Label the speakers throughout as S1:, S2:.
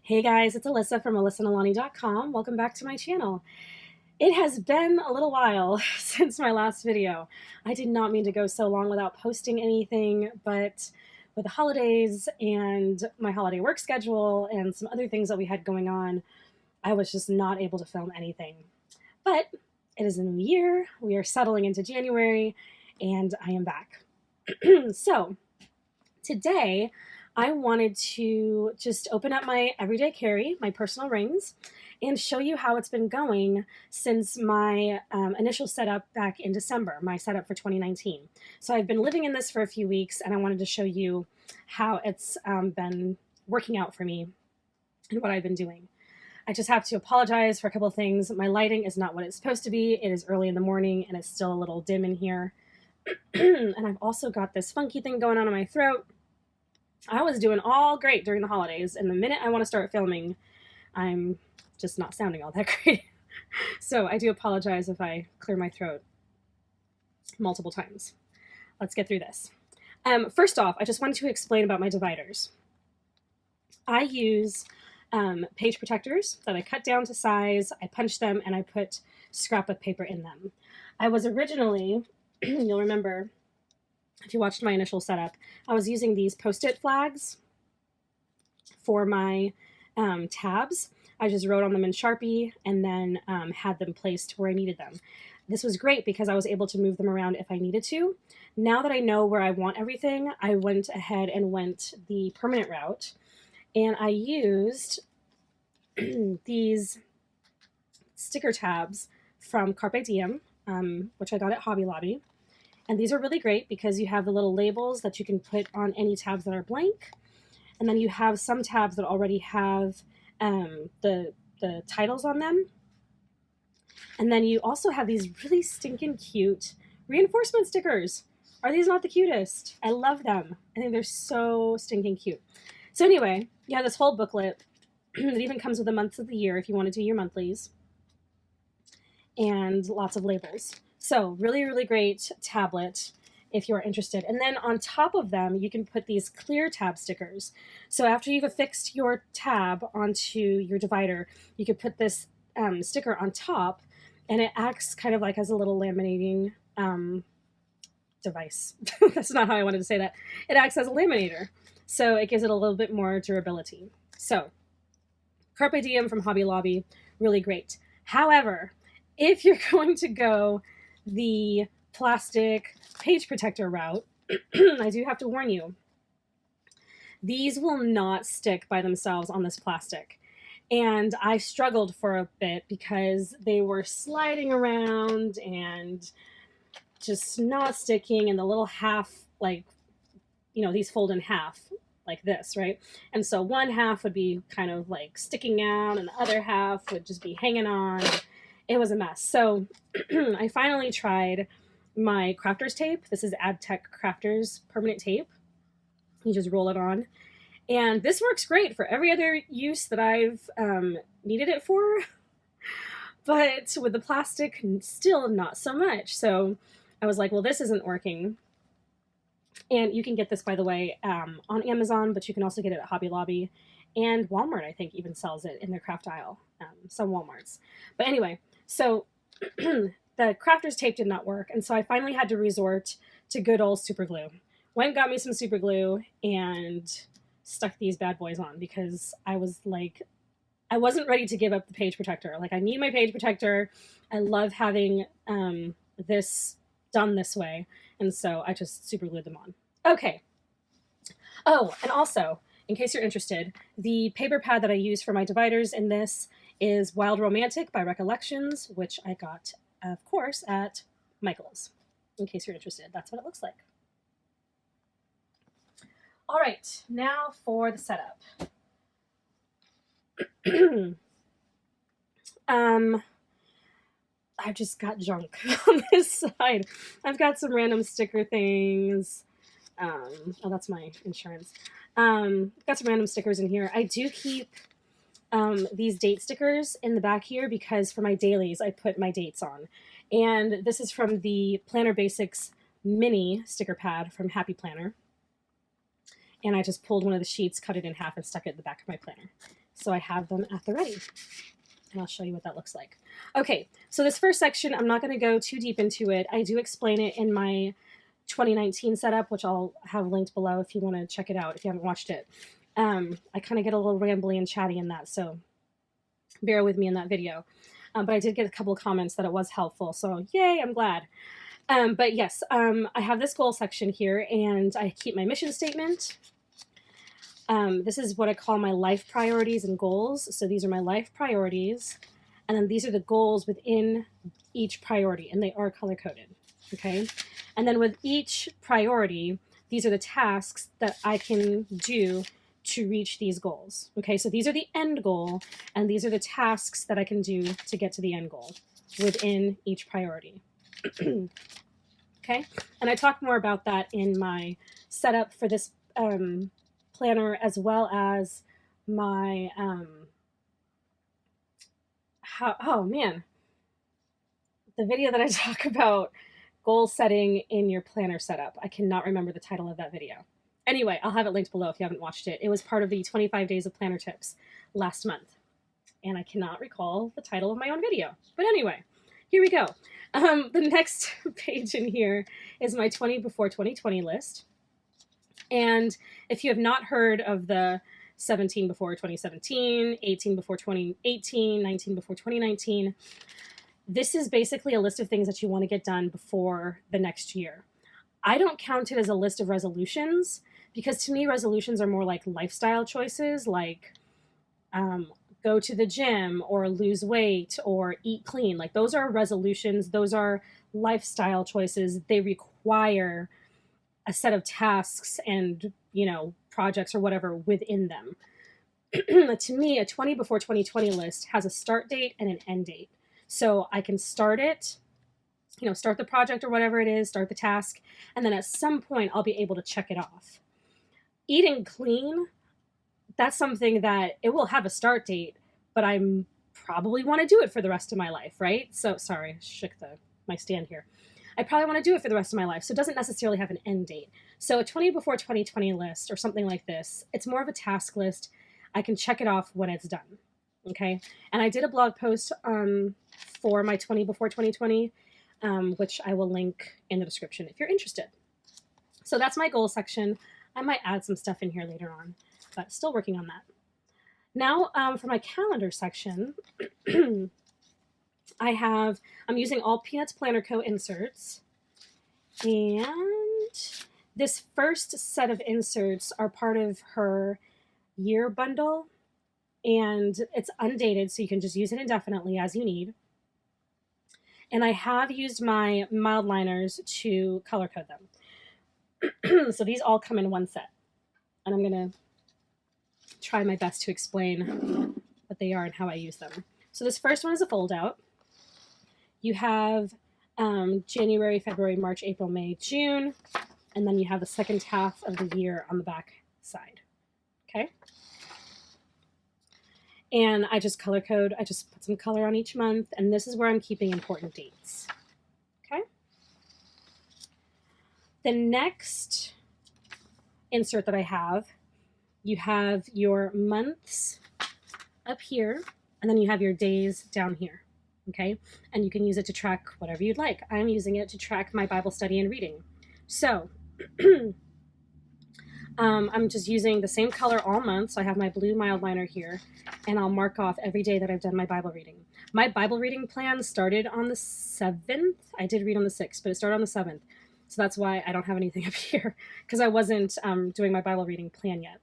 S1: Hey guys, it's Alyssa from AlyssaNalani.com. Welcome back to my channel. It has been a little while since my last video. I did not mean to go so long without posting anything, but with the holidays and my holiday work schedule and some other things that we had going on, I was just not able to film anything. But it is a new year, we are settling into January, and I am back. So today, I wanted to just open up my everyday carry, my personal rings, and show you how it's been going since my initial setup back in December, my setup for 2019. So I've been living in this for a few weeks, and I wanted to show you how it's been working out for me and what I've been doing. I just have to apologize for a couple of things. My lighting is not what it's supposed to be. It is early in the morning, and it's still a little dim in here. And I've also got this funky thing going on in my throat. I was doing all great during the holidays, and the minute I want to start filming, I'm just not sounding all that great. So I do apologize if I clear my throat multiple times. Let's get through this. First off, I just wanted to explain about my dividers. I use page protectors that I cut down to size, I punch them, and I put scrapbook paper in them. I was originally, you'll remember, if you watched my initial setup, I was using these Post-it flags for my tabs. I just wrote on them in Sharpie and then had them placed where I needed them. This was great because I was able to move them around if I needed to. Now that I know where I want everything, I went ahead and went the permanent route, and I used these sticker tabs from Carpe Diem, which I got at Hobby Lobby. And these are really great because you have the little labels that you can put on any tabs that are blank. And then you have some tabs that already have the titles on them. And then you also have these really stinking cute reinforcement stickers. Are these not the cutest? I love them. I think they're so stinking cute. So anyway, you have this whole booklet. It even comes with the months of the year if you want to do your monthlies. And lots of labels. So really, really great tablet if you're interested. And then on top of them, you can put these clear tab stickers. So after you've affixed your tab onto your divider, you could put this sticker on top, and it acts kind of like as a little laminating device. That's not how I wanted to say that. It acts as a laminator. So it gives it a little bit more durability. So Carpe Diem from Hobby Lobby, really great. However, if you're going to go the plastic page protector route, I do have to warn you, these will not stick by themselves on this plastic. And I struggled for a bit because they were sliding around and just not sticking, and the little half, like, these fold in half like this, right? And so one half would be kind of like sticking out and the other half would just be hanging on. It was a mess. So I finally tried my Crafters tape. This is AdTech Crafters permanent tape. You just roll it on. And this works great for every other use that I've needed it for. But with the plastic, still not so much. So I was like, well, this isn't working. And you can get this, by the way, on Amazon, but you can also get it at Hobby Lobby. And Walmart, I think, even sells it in their craft aisle. Some Walmarts. But anyway, so the Crafters tape did not work, and so I finally had to resort to good old super glue. Went and got me some super glue and stuck these bad boys on because I was like, I wasn't ready to give up the page protector. Like, I need my page protector. I love having this done this way, and so I just super glued them on. Okay. Oh, and also, in case you're interested, the paper pad that I use for my dividers in this is Wild Romantic by Recollections, which I got, of course, at Michael's. In case you're interested, that's what it looks like. All right, now for the setup. I've just got junk on this side. I've got some random sticker things. Oh, that's my insurance. Got some random stickers in here. I do keep these date stickers in the back here because for my dailies, I put my dates on. And this is from the Planner Basics mini sticker pad from Happy Planner. And I just pulled one of the sheets, cut it in half, and stuck it in the back of my planner. So I have them at the ready. And I'll show you what that looks like. Okay, so this first section, I'm not going to go too deep into it. I do explain it in my 2019 setup, which I'll have linked below if you want to check it out if you haven't watched it. I kind of get a little rambly and chatty in that, so bear with me in that video. But I did get a couple of comments that it was helpful, so yay, I'm glad. But yes, I have this goal section here, and I keep my mission statement. This is what I call my life priorities and goals. So these are my life priorities, and then these are the goals within each priority, and they are color-coded, okay? And then with each priority, these are the tasks that I can do to reach these goals, okay? So these are the end goal, and these are the tasks that I can do to get to the end goal within each priority, okay? And I talk more about that in my setup for this planner, as well as my the video that I talk about goal setting in your planner setup. I cannot remember the title of that video. Anyway, I'll have it linked below if you haven't watched it. It was part of the 25 days of planner tips last month, and I cannot recall the title of my own video. But anyway, here we go. The next page in here is my 20 before 2020 list. And if you have not heard of the 17 before 2017, 18 before 2018, 19 before 2019, this is basically a list of things that you want to get done before the next year. I don't count it as a list of resolutions, because to me, resolutions are more like lifestyle choices, like go to the gym or lose weight or eat clean. Like those are resolutions. Those are lifestyle choices. They require a set of tasks and, projects or whatever within them. To me, a 20 before 2020 list has a start date and an end date. So I can start it, start the project or whatever it is, start the task, and then at some point I'll be able to check it off. Eating clean, that's something that it will have a start date, but I'm probably want to do it for the rest of my life, right? So, sorry, I shook my stand here. I probably want to do it for the rest of my life, so it doesn't necessarily have an end date. So a 20 before 2020 list or something like this, it's more of a task list. I can check it off when it's done, okay? And I did a blog post for my 20 before 2020, which I will link in the description if you're interested. So that's my goal section. I might add some stuff in here later on, but still working on that. Now for my calendar section, I'm using all Peanuts Planner Co. inserts, and this first set of inserts are part of her year bundle, and it's undated, so you can just use it indefinitely as you need. And I have used my mild liners to color code them. So these all come in one set, and I'm going to try my best to explain what they are and how I use them. So this first one is a fold out. You have January, February, March, April, May, June, and then you have the second half of the year on the back side, okay? And I just color code, I just put some color on each month, and this is where I'm keeping important dates, okay? The next insert that I have, you have your months up here, and then you have your days down here. Okay, and you can use it to track whatever you'd like. I'm using it to track my Bible study and reading. So I'm just using the same color all month. So I have my blue mild liner here, and I'll mark off every day that I've done my Bible reading. My Bible reading plan started on the 7th. I did read on the 6th, but it started on the 7th. So that's why I don't have anything up here, because I wasn't doing my Bible reading plan yet.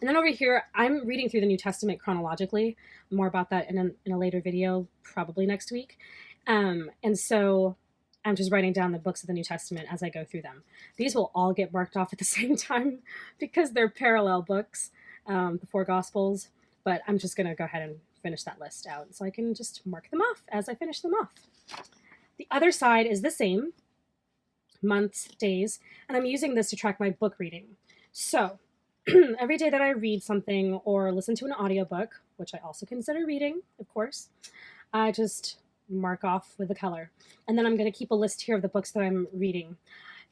S1: And then over here, I'm reading through the New Testament chronologically. More about that in a later video, probably next week. And so I'm just writing down the books of the New Testament as I go through them. These will all get marked off at the same time because they're parallel books, the 4 Gospels. But I'm just going to go ahead and finish that list out so I can just mark them off as I finish them off. The other side is the same, months, days, and I'm using this to track my book reading. So every day that I read something or listen to an audiobook, which I also consider reading, of course, I just mark off with the color. And then I'm going to keep a list here of the books that I'm reading.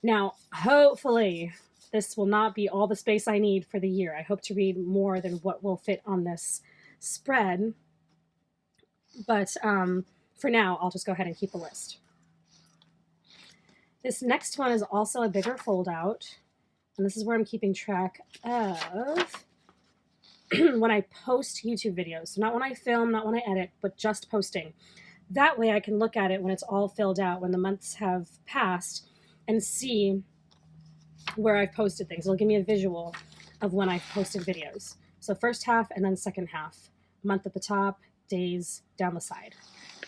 S1: Now, hopefully, this will not be all the space I need for the year. I hope to read more than what will fit on this spread. But for now, I'll just go ahead and keep a list. This next one is also a bigger fold out. And this is where I'm keeping track of when I post YouTube videos. So not when I film, not when I edit, but just posting. That way I can look at it when it's all filled out, when the months have passed, and see where I've posted things. It'll give me a visual of when I've posted videos. So first half and then second half. Month at the top, days down the side.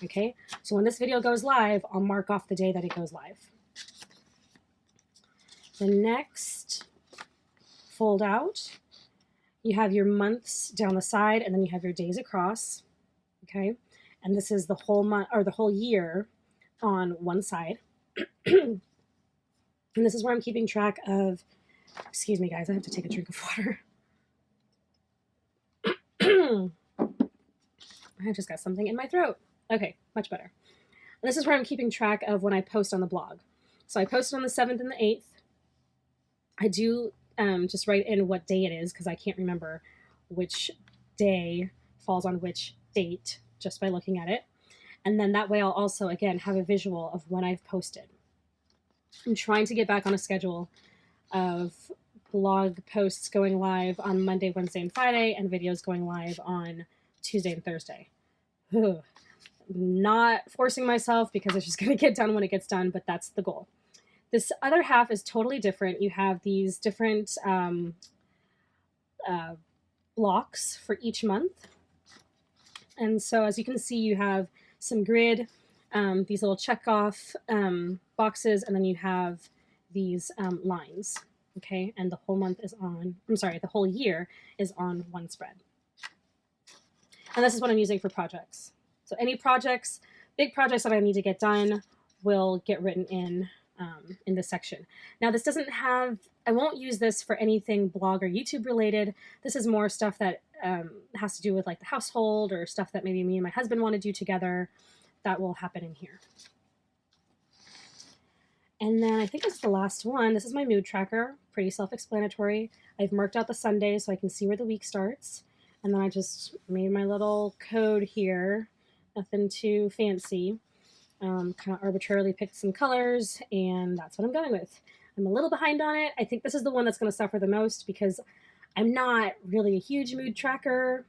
S1: Okay, so when this video goes live, I'll mark off the day that it goes live. The next fold out, you have your months down the side, and then you have your days across. Okay, and this is the whole month or the whole year on one side. And this is where I'm keeping track of, excuse me guys, I have to take a drink of water. I just got something in my throat. Okay, much better. And this is where I'm keeping track of when I post on the blog. So I posted on the 7th and the 8th. I do just write in what day it is because I can't remember which day falls on which date just by looking at it. And then that way I'll also, again, have a visual of when I've posted. I'm trying to get back on a schedule of blog posts going live on Monday, Wednesday, and Friday, and videos going live on Tuesday and Thursday. Not forcing myself because it's just going to get done when it gets done, but that's the goal. This other half is totally different. You have these different blocks for each month. And so as you can see, you have some grid, these little check off boxes, and then you have these lines. Okay, and the whole month is on, the whole year is on one spread. And this is what I'm using for projects. So any projects, big projects that I need to get done will get written in this section. Now this doesn't have, I won't use this for anything blog or YouTube related. This is more stuff that has to do with like the household or stuff that maybe me and my husband want to do together. That will happen in here. And then I think it's the last one. This is my mood tracker, pretty self-explanatory. I've marked out the Sundays so I can see where the week starts. And then I just made my little code here, nothing too fancy. Kind of arbitrarily picked some colors, and that's what I'm going with. I'm a little behind on it. I think this is the one that's going to suffer the most because I'm not really a huge mood tracker.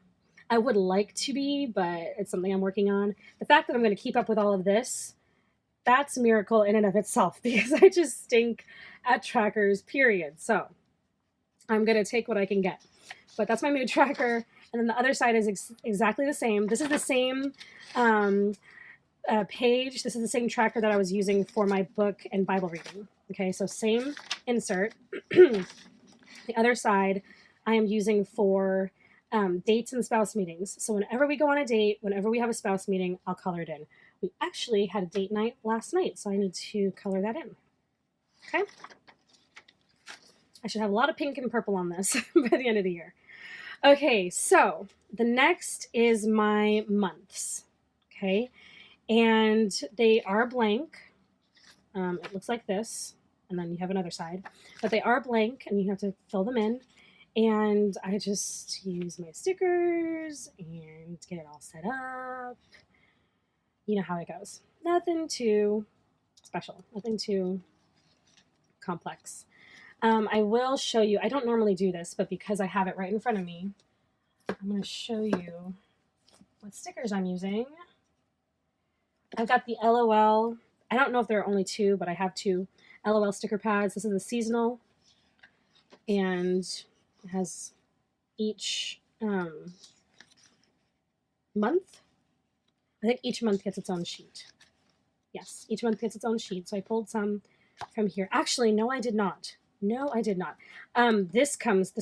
S1: I would like to be, but it's something I'm working on. The fact that I'm going to keep up with all of this, that's a miracle in and of itself because I just stink at trackers, period. So I'm going to take what I can get. But that's my mood tracker. And then the other side is exactly the same. This is the same page. This is the same tracker that I was using for my book and Bible reading. Okay, so same insert. The other side I am using for dates and spouse meetings. So whenever we go on a date, whenever we have a spouse meeting, I'll color it in. We actually had a date night last night, so I need to color that in. Okay? I should have a lot of pink and purple on this by the end of the year. Okay, so the next is my months. Okay, and they are blank. It looks like this, and then you have another side, but they are blank, and you have to fill them in. And I just use my stickers and get it all set up. You know how it goes. Nothing too special, nothing too complex. I will show you, I don't normally do this, but because I have it right in front of me, I'm going to show you what stickers I'm using. I've got the LOL. I don't know if there are only two, but I have two LOL sticker pads. This is the seasonal, and it has each month. I think each month gets its own sheet. Yes, each month gets its own sheet. So I pulled some from here. Actually, no, I did not. No, I did not. This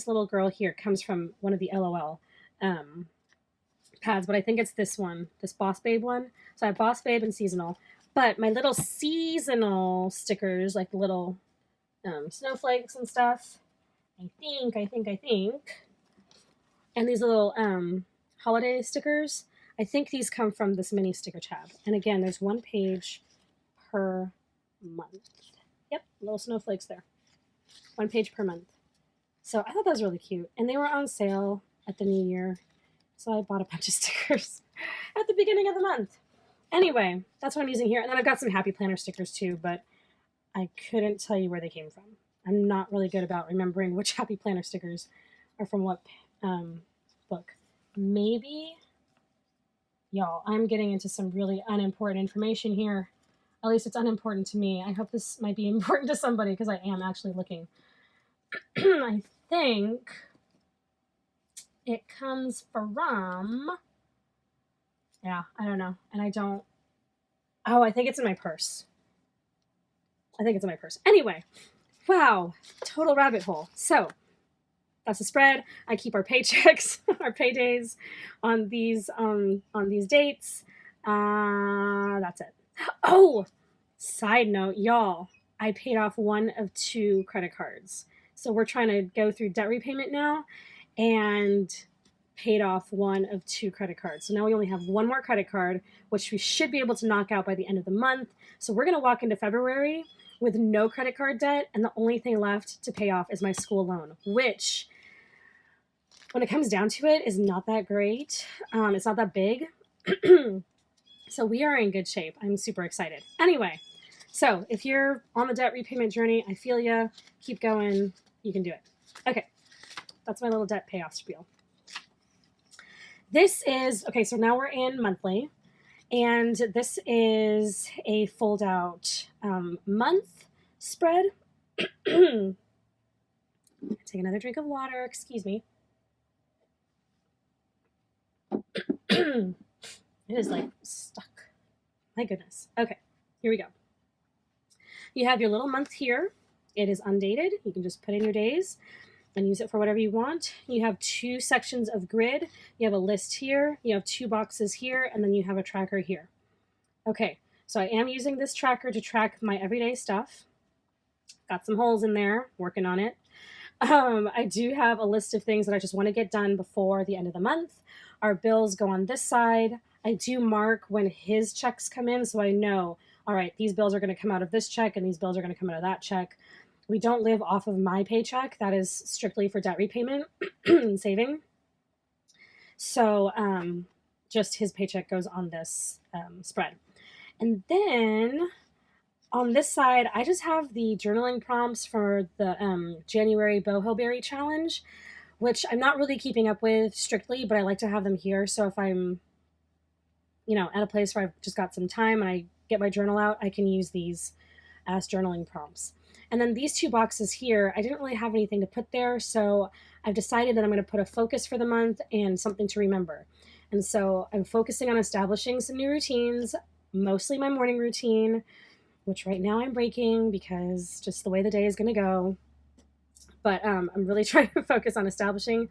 S1: little girl here comes from one of the LOL pads, but I think it's this one, this Boss Babe one. So I have Boss Babe and seasonal. But my little seasonal stickers, like the little snowflakes and stuff, I think. And these little holiday stickers, I think these come from this mini sticker tab. And again, there's one page per month. Yep, little snowflakes there. 1 page per month. So I thought that was really cute. And they were on sale at the new year. So I bought a bunch of stickers at the beginning of the month. Anyway, that's what I'm using here. And then I've got some Happy Planner stickers too, but I couldn't tell you where they came from. I'm not really good about remembering which Happy Planner stickers are from what book. Maybe, y'all, I'm getting into some really unimportant information here. At least it's unimportant to me. I hope this might be important to somebody because I am actually looking. I think it comes from, yeah, I don't know. And I don't, oh, I think it's in my purse. I think it's in my purse. Anyway, wow, total rabbit hole. So that's a spread. I keep our paychecks, our paydays on these dates. That's it. Oh, side note, y'all, I paid off 1 of 2 credit cards. So we're trying to go through debt repayment now and paid off 1 of 2 credit cards. So now we only have 1 more credit card, which we should be able to knock out by the end of the month. So we're going to walk into February with no credit card debt, and the only thing left to pay off is my school loan, which, when it comes down to it, is not that great. It's not that big. So we are in good shape. I'm super excited. Anyway, so if you're on the debt repayment journey, I feel ya. Keep going. You can do it. Okay, that's my little debt payoff spiel. This is, okay, so now we're in monthly. And this is a fold out month spread. Take another drink of water, excuse me. It is like stuck. My goodness. Okay, here we go. You have your little month here. It is undated. You can just put in your days and use it for whatever you want. You have 2 sections of grid. You have a list here, you have 2 boxes here, and then you have a tracker here. Okay, so I am using this tracker to track my everyday stuff. Got some holes in there, working on it. I do have a list of things that I just want to get done before the end of the month. Our bills go on this side. I do mark when his checks come in, so I know, all right, these bills are going to come out of this check and these bills are going to come out of that check. We don't live off of my paycheck. That is strictly for debt repayment and saving. So just his paycheck goes on this spread. And then on this side, I just have the journaling prompts for the January Boho Berry Challenge, which I'm not really keeping up with strictly, but I like to have them here. So if I'm, at a place where I've just got some time and I get my journal out, I can use these as journaling prompts. And then these 2 boxes here, I didn't really have anything to put there, so I've decided that I'm going to put a focus for the month and something to remember. And so I'm focusing on establishing some new routines, mostly my morning routine, which right now I'm breaking because just the way the day is going to go. But I'm really trying to focus on establishing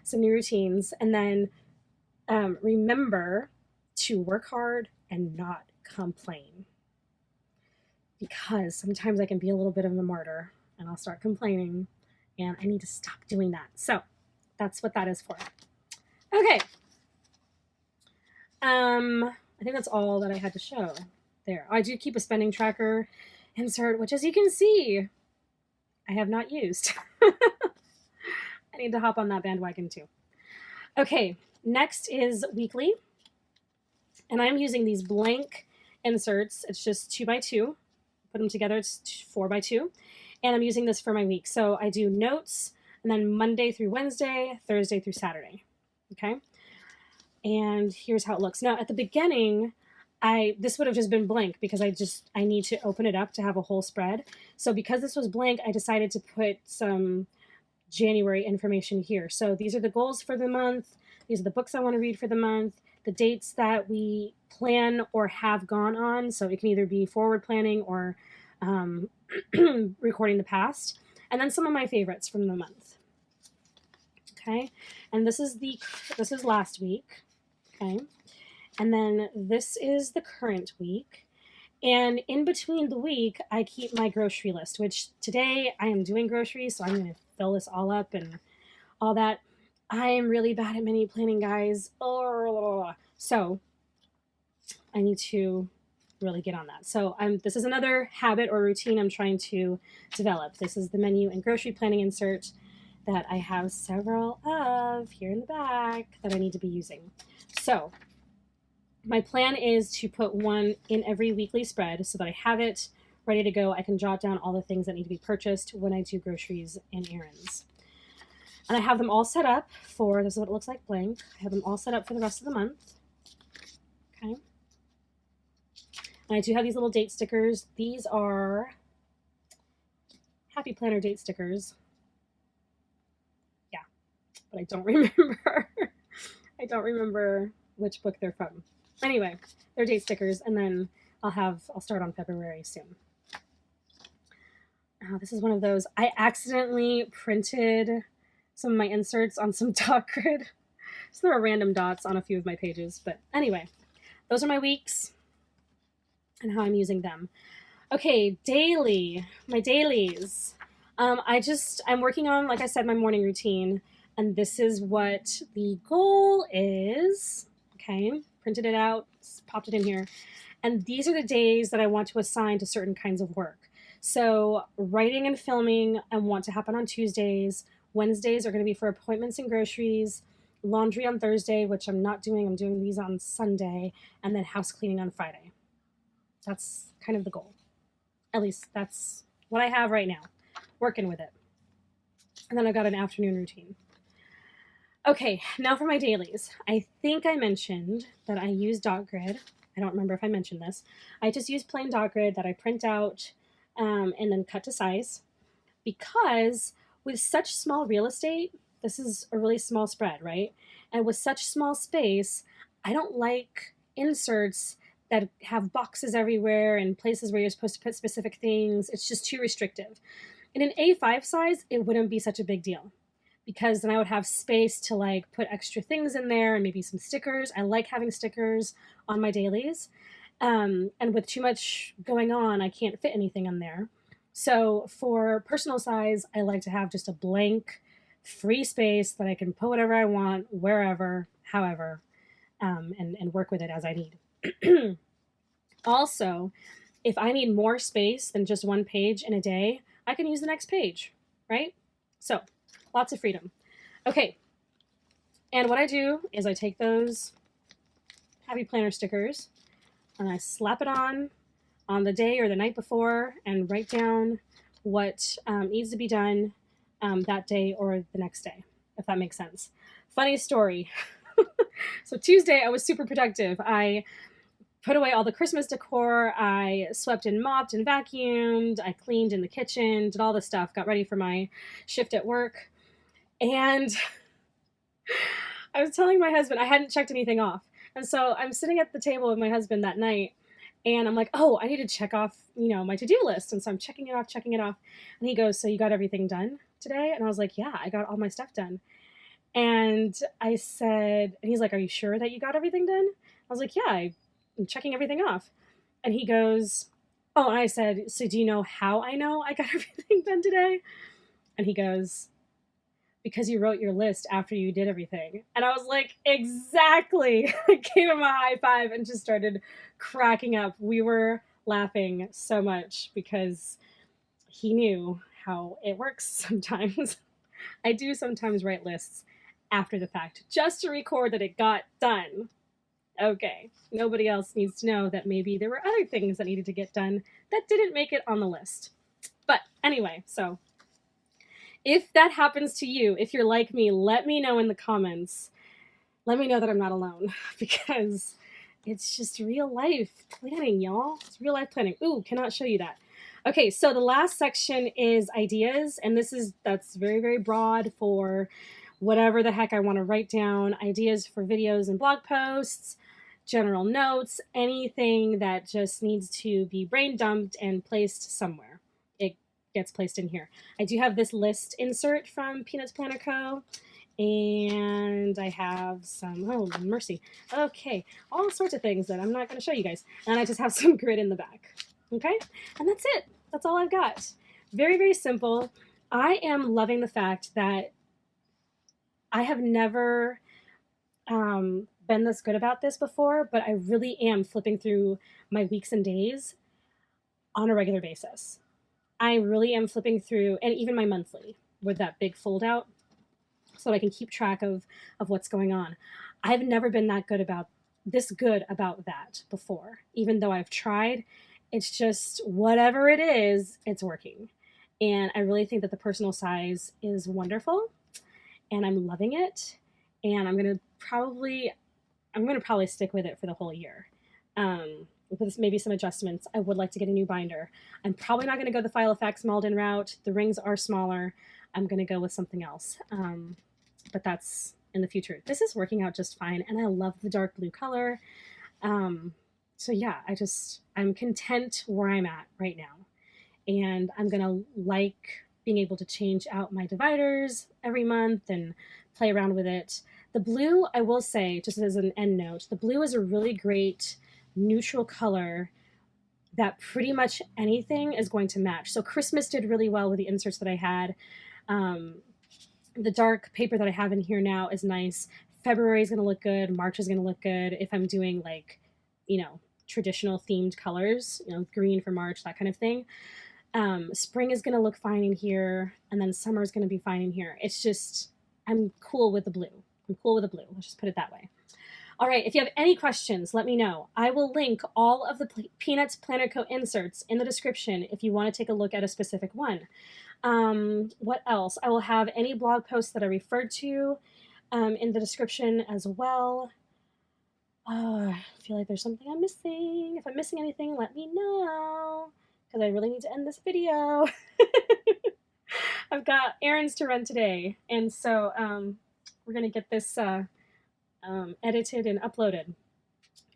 S1: some new routines. And then remember to work hard and not complain. Because sometimes I can be a little bit of a martyr and I'll start complaining, and I need to stop doing that. So that's what that is for. Okay. I think that's all that I had to show there. I do keep a spending tracker insert, which, as you can see, I have not used. I need to hop on that bandwagon too. Okay, next is weekly. And I'm using these blank inserts. It's just 2x2. Put them together, it's 4x2. And I'm using this for my week. So I do notes, and then Monday through Wednesday, Thursday through Saturday. Okay? And here's how it looks. Now, at the beginning, this would have just been blank because I need to open it up to have a whole spread. So because this was blank, I decided to put some January information here. So these are the goals for the month. These are the books I want to read for the month. The dates that we plan or have gone on. So it can either be forward planning or recording the past. And then some of my favorites from the month. Okay. And this is last week. Okay. And then this is the current week. And in between the week, I keep my grocery list, which today I am doing groceries. So I'm going to fill this all up and all that. I am really bad at menu planning, guys. So I need to really get on that. So this is another habit or routine I'm trying to develop. This is the menu and grocery planning insert that I have several of here in the back that I need to be using. So my plan is to put one in every weekly spread so that I have it ready to go. I can jot down all the things that need to be purchased when I do groceries and errands. And I have them all set up for, this is what it looks like blank. I have them all set up for the rest of the month. Okay. And I do have these little date stickers. These are Happy Planner date stickers. Yeah, but I don't remember. I don't remember which book they're from. Anyway, they're date stickers, and then I'll start on February soon. Oh, this is one of those. I accidentally printed some of my inserts on some dot grid. So there are random dots on a few of my pages. But anyway, those are my weeks and how I'm using them. Okay, my dailies. I'm working on, like I said, my morning routine. And this is what the goal is. Okay, printed it out, popped it in here. And these are the days that I want to assign to certain kinds of work. So writing and filming I want to happen on Tuesdays. Wednesdays are going to be for appointments and groceries. Laundry on Thursday, which I'm not doing. I'm doing these on Sunday. And then house cleaning on Friday. That's kind of the goal. At least that's what I have right now. Working with it. And then I've got an afternoon routine. Okay, now for my dailies. I think I mentioned that I use dot grid. I don't remember if I mentioned this. I just use plain dot grid that I print out and then cut to size, because with such small real estate, this is a really small spread, right? And with such small space, I don't like inserts that have boxes everywhere and places where you're supposed to put specific things. It's just too restrictive. In an A5 size, it wouldn't be such a big deal, because then I would have space to like put extra things in there and maybe some stickers. I like having stickers on my dailies. And with too much going on, I can't fit anything in there. So for personal size, I like to have just a blank, free space that I can put whatever I want, wherever, however, and work with it as I need. Also, if I need more space than just one page in a day, I can use the next page, right? So lots of freedom. Okay, and what I do is I take those Happy Planner stickers and I slap it on the day or the night before and write down what needs to be done that day or the next day, if that makes sense. Funny story. So Tuesday, I was super productive. I put away all the Christmas decor. I swept and mopped and vacuumed. I cleaned in the kitchen, did all this stuff, got ready for my shift at work. And I was telling my husband I hadn't checked anything off. And so I'm sitting at the table with my husband that night, and I'm like, oh, I need to check off, my to-do list. And so I'm checking it off. And he goes, so you got everything done today? And I was like, yeah, I got all my stuff done. And I said, and he's like, are you sure that you got everything done? I was like, yeah, I'm checking everything off. And he goes, oh, and I said, so do you know how I know I got everything done today? And he goes, because you wrote your list after you did everything. And I was like, exactly. I gave him a high five and just started cracking up. We were laughing so much because he knew how it works sometimes. I do sometimes write lists after the fact just to record that it got done. Okay, nobody else needs to know that maybe there were other things that needed to get done that didn't make it on the list. But anyway, so if that happens to you, if you're like me, let me know in the comments. Let me know that I'm not alone, because it's just real life planning, y'all. It's real life planning. Ooh, cannot show you that. Okay, so the last section is ideas, and that's very, very broad for whatever the heck I want to write down. Ideas for videos and blog posts, general notes, anything that just needs to be brain dumped and placed somewhere. It gets placed in here. I do have this list insert from Peanuts Planner Co. And I have some, oh mercy. Okay, all sorts of things that I'm not going to show you guys. And I just have some grid in the back. Okay, and that's it. That's all I've got. Very, very simple. I am loving the fact that I have never been this good about this before, but I really am flipping through my weeks and days on a regular basis. I really am flipping through, and even my monthly with that big fold out, so that I can keep track of what's going on. I've never been that good about this good about that before. Even though I've tried, it's just whatever it is, it's working. And I really think that the personal size is wonderful, and I'm loving it. And I'm gonna probably stick with it for the whole year. With maybe some adjustments. I would like to get a new binder. I'm probably not going to go the File FX Malden route. The rings are smaller. I'm going to go with something else. But that's in the future. This is working out just fine, and I love the dark blue color. So yeah, I'm content where I'm at right now. And I'm going to like being able to change out my dividers every month and play around with it. The blue, I will say, just as an end note, the blue is a really great neutral color that pretty much anything is going to match. So Christmas did really well with the inserts that I had. The dark paper that I have in here now is nice. February is going to look good. March is going to look good if I'm doing like, traditional themed colors, green for March, that kind of thing. Spring is going to look fine in here, and then summer is going to be fine in here. It's just, I'm cool with the blue. I'm cool with the blue. Let's just put it that way. All right, if you have any questions, let me know. I will link all of the Peanuts Planner Co. inserts in the description if you want to take a look at a specific one. What else? I will have any blog posts that I referred to in the description as well. I feel like there's something I'm missing. If I'm missing anything, let me know, because I really need to end this video. I've got errands to run today, and so we're going to get this edited and uploaded.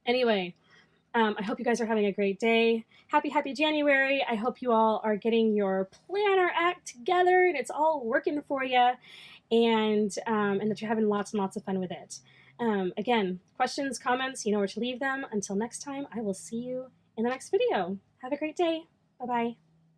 S1: Anyway, I hope you guys are having a great day. Happy January. I hope you all are getting your planner act together and it's all working for you, and that you're having lots and lots of fun with it. Again, questions, comments, you know where to leave them. Until next time, I will see you in the next video. Have a great day. Bye-bye.